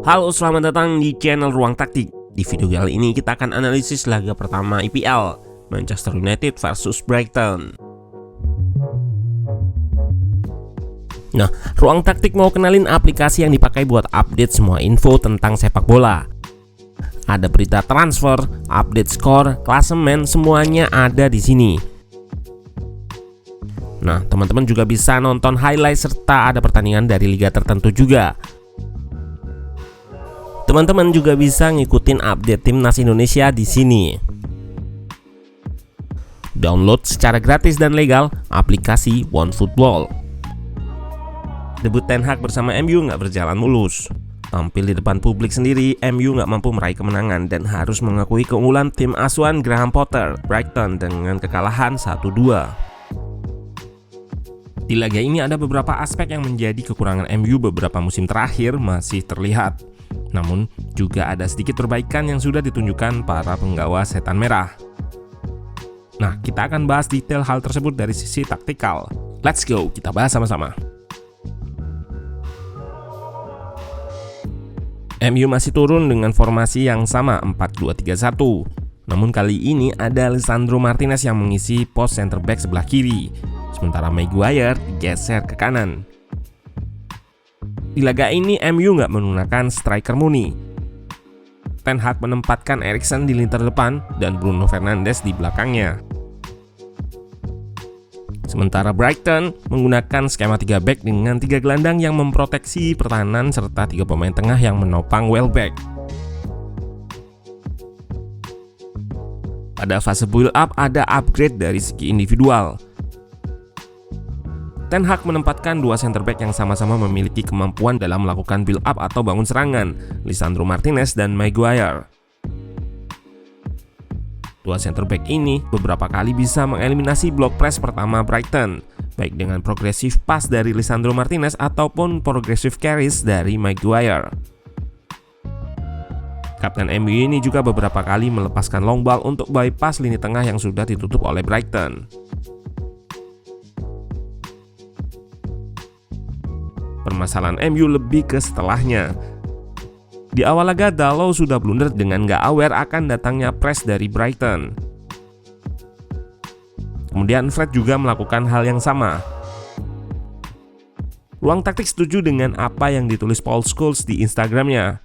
Halo, selamat datang di channel Ruang Taktik. Di video kali ini kita akan analisis laga pertama IPL Manchester United versus Brighton. Nah, Ruang Taktik mau kenalin aplikasi yang dipakai buat update semua info tentang sepak bola. Ada berita transfer, update skor, klasemen, semuanya ada di sini. Nah, teman-teman juga bisa nonton highlight serta ada pertandingan dari liga tertentu juga. Teman-teman juga bisa ngikutin update timnas Indonesia di sini. Download secara gratis dan legal aplikasi OneFootball. Debut Ten Hag bersama MU nggak berjalan mulus. Tampil di depan publik sendiri, MU nggak mampu meraih kemenangan dan harus mengakui keunggulan tim asuhan Graham Potter, Brighton, dengan kekalahan 1-2. Di laga ini ada beberapa aspek yang menjadi kekurangan MU beberapa musim terakhir masih terlihat. Namun juga ada sedikit perbaikan yang sudah ditunjukkan para penggawa setan merah. Nah, kita akan bahas detail hal tersebut dari sisi taktikal. Let's go, kita bahas sama-sama. MU masih turun dengan formasi yang sama 4-2-3-1. Namun kali ini ada Lisandro Martinez yang mengisi pos center back sebelah kiri, sementara Maguire digeser ke kanan. Di laga ini MU nggak menggunakan striker murni. Ten Hag menempatkan Eriksen di lini terdepan dan Bruno Fernandes di belakangnya. Sementara Brighton menggunakan skema 3 back dengan 3 gelandang yang memproteksi pertahanan serta 3 pemain tengah yang menopang Welbeck. Pada fase build up ada upgrade dari segi individual. Ten Hag menempatkan 2 center back yang sama-sama memiliki kemampuan dalam melakukan build up atau bangun serangan, Lisandro Martinez dan Maguire. 2 center back ini beberapa kali bisa mengeliminasi block press pertama Brighton, baik dengan progresif pass dari Lisandro Martinez ataupun progresif carries dari Maguire. Kapten MU ini juga beberapa kali melepaskan long ball untuk bypass lini tengah yang sudah ditutup oleh Brighton. Permasalahan MU lebih ke setelahnya. Di awal laga Dalot sudah blunder dengan nggak aware akan datangnya press dari Brighton. Kemudian Fred juga melakukan hal yang sama. Ruang Taktik setuju dengan apa yang ditulis Paul Scholes di Instagramnya.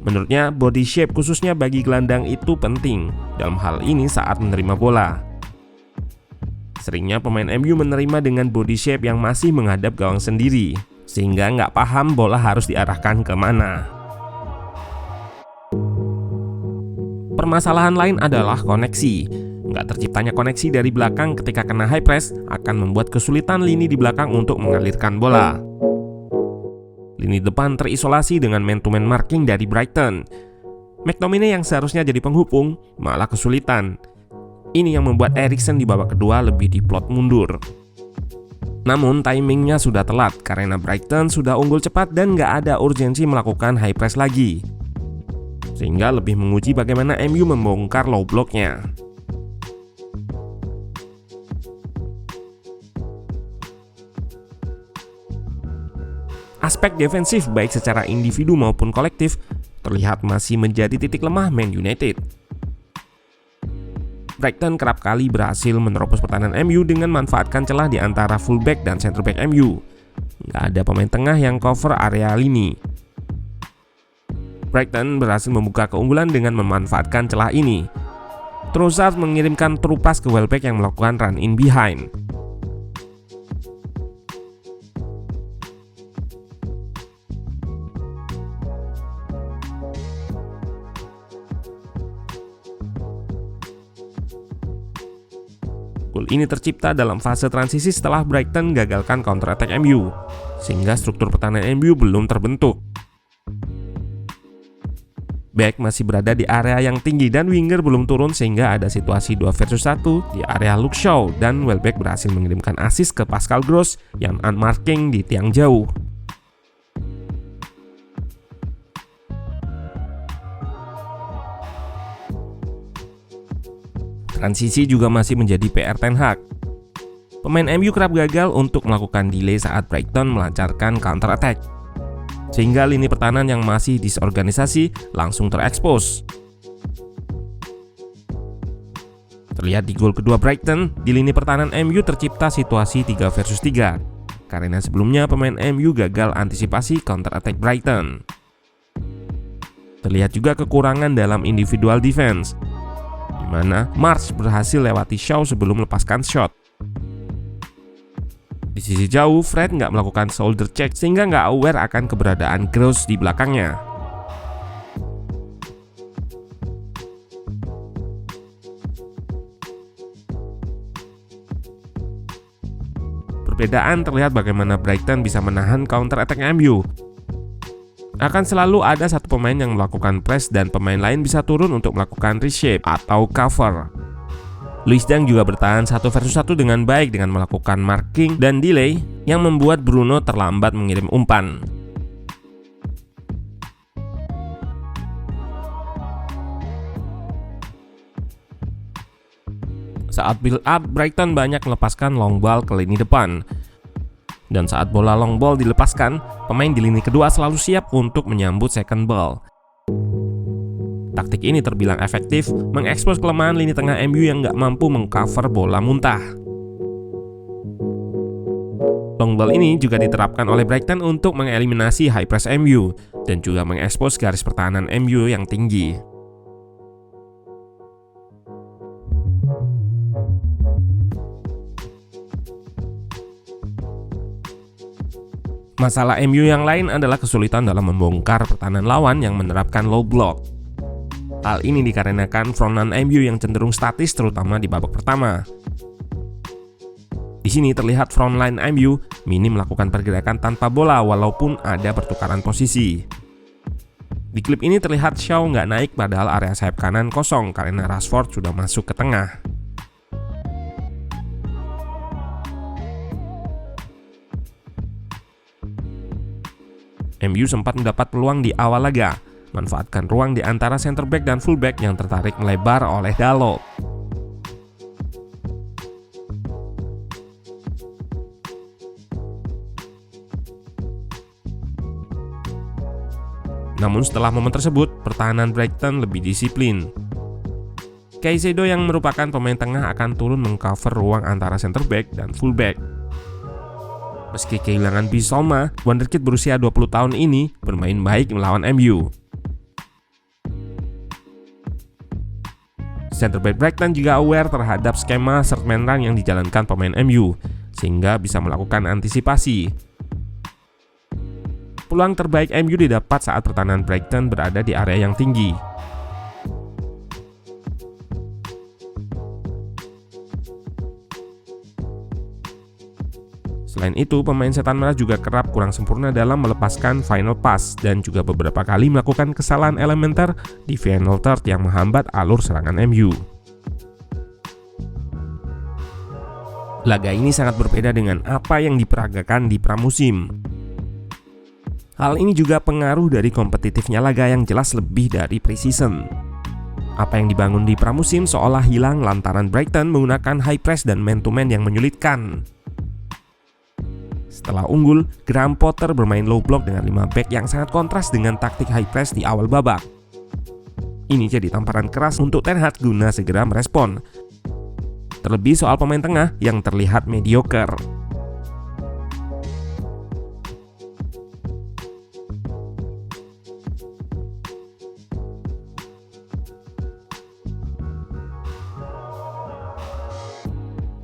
Menurutnya body shape khususnya bagi gelandang itu penting dalam hal ini saat menerima bola. Seringnya pemain MU menerima dengan body shape yang masih menghadap gawang sendiri, sehingga nggak paham bola harus diarahkan kemana. Permasalahan lain adalah koneksi. Nggak terciptanya koneksi dari belakang ketika kena high press akan membuat kesulitan lini di belakang untuk mengalirkan bola. Lini depan terisolasi dengan man-to-man marking dari Brighton. McTominay yang seharusnya jadi penghubung malah kesulitan. Ini yang membuat Eriksen di babak kedua lebih diplot mundur. Namun timingnya sudah telat karena Brighton sudah unggul cepat dan nggak ada urgensi melakukan high press lagi, sehingga lebih menguji bagaimana MU membongkar low blocknya. Aspek defensif baik secara individu maupun kolektif terlihat masih menjadi titik lemah Man United. Brighton kerap kali berhasil menerobos pertahanan MU dengan memanfaatkan celah di antara fullback dan center back MU. Nggak ada pemain tengah yang cover area lini. Brighton berhasil membuka keunggulan dengan memanfaatkan celah ini. Trossard mengirimkan terupas ke Welbeck yang melakukan run in behind. Gol ini tercipta dalam fase transisi setelah Brighton gagalkan counter attack MU, sehingga struktur pertahanan MU belum terbentuk. Back masih berada di area yang tinggi dan winger belum turun sehingga ada situasi 2 versus 1 di area Luke Shaw dan Welbeck berhasil mengirimkan assist ke Pascal Gross yang unmarking di tiang jauh. Transisi juga masih menjadi PR Ten Hag. Pemain MU kerap gagal untuk melakukan delay saat Brighton melancarkan counter attack. sehingga lini pertahanan yang masih disorganisasi langsung terekspos. Terlihat di gol kedua Brighton, di lini pertahanan MU tercipta situasi 3 versus 3 karena sebelumnya pemain MU gagal antisipasi counter attack Brighton. Terlihat juga kekurangan dalam individual defense, di mana March berhasil lewati Shaw sebelum melepaskan shot. Di sisi jauh, Fred nggak melakukan shoulder check sehingga nggak aware akan keberadaan Gross di belakangnya. Perbedaan terlihat bagaimana Brighton bisa menahan counter attack MU. Akan selalu ada satu pemain yang melakukan press dan pemain lain bisa turun untuk melakukan reshape atau cover. Luis Dunk juga bertahan 1 versus 1 dengan baik dengan melakukan marking dan delay yang membuat Bruno terlambat mengirim umpan. Saat build up, Brighton banyak melepaskan long ball ke lini depan. Dan saat bola long ball dilepaskan, pemain di lini kedua selalu siap untuk menyambut second ball. Taktik ini terbilang efektif mengekspos kelemahan lini tengah MU yang nggak mampu mengcover bola muntah. Long ball ini juga diterapkan oleh Brighton untuk mengeliminasi high press MU dan juga mengekspos garis pertahanan MU yang tinggi. Masalah MU yang lain adalah kesulitan dalam membongkar pertahanan lawan yang menerapkan low block. Hal ini dikarenakan frontan MU yang cenderung statis terutama di babak pertama. Di sini terlihat frontline MU minim melakukan pergerakan tanpa bola walaupun ada pertukaran posisi. Di klip ini terlihat Shaw nggak naik padahal area sayap kanan kosong karena Rashford sudah masuk ke tengah. MU sempat mendapat peluang di awal laga, manfaatkan ruang di antara center back dan fullback yang tertarik melebar oleh Dalot. Namun setelah momen tersebut, pertahanan Brighton lebih disiplin. Caicedo yang merupakan pemain tengah akan turun mengcover ruang antara center back dan fullback. Meski kehilangan Bissouma, wonderkid berusia 20 tahun ini bermain baik melawan MU. Center back Brighton juga aware terhadap skema third man run yang dijalankan pemain MU, sehingga bisa melakukan antisipasi. Peluang terbaik MU didapat saat pertahanan Brighton berada di area yang tinggi. Selain itu, pemain setan merah juga kerap kurang sempurna dalam melepaskan final pass dan juga beberapa kali melakukan kesalahan elementer di final third yang menghambat alur serangan MU. Laga ini sangat berbeda dengan apa yang diperagakan di pramusim. Hal ini juga pengaruh dari kompetitifnya laga yang jelas lebih dari pre-season. Apa yang dibangun di pramusim seolah hilang lantaran Brighton menggunakan high press dan man-to-man yang menyulitkan. Setelah unggul, Graham Potter bermain low block dengan 5 back yang sangat kontras dengan taktik high press di awal babak. Ini jadi tamparan keras untuk Ten Hag guna segera merespon. Terlebih soal pemain tengah yang terlihat mediocre.